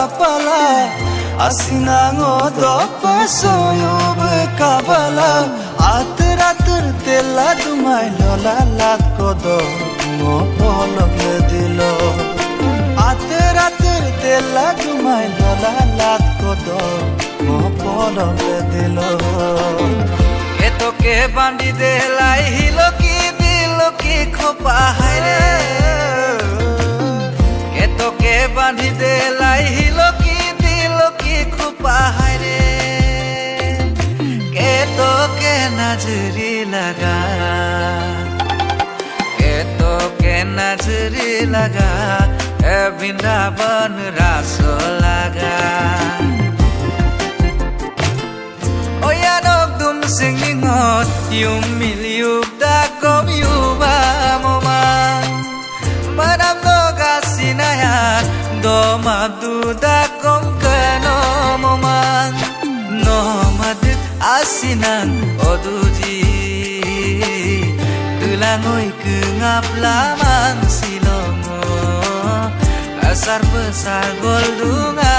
kapala asinango dopa soyo bekabala atur tela dumai lola lat kodo mo polok dilo atur tela dumai lola lat kodo mo polok dilo eto ke bandi de lai hilo ki dilo ki khopa hai re eto ke bandi de lai hilo ki dilo ki khopa hai re keto ke nazari laga keto ke nazari laga e Vrindavan raso laga oyanok dum singing hot yum mil yup da kom yuba moma madam loga sinaya do mabdu da kom kano moma no mad asinan oduji kelangoi kengap lamang silongo asar besar goldunga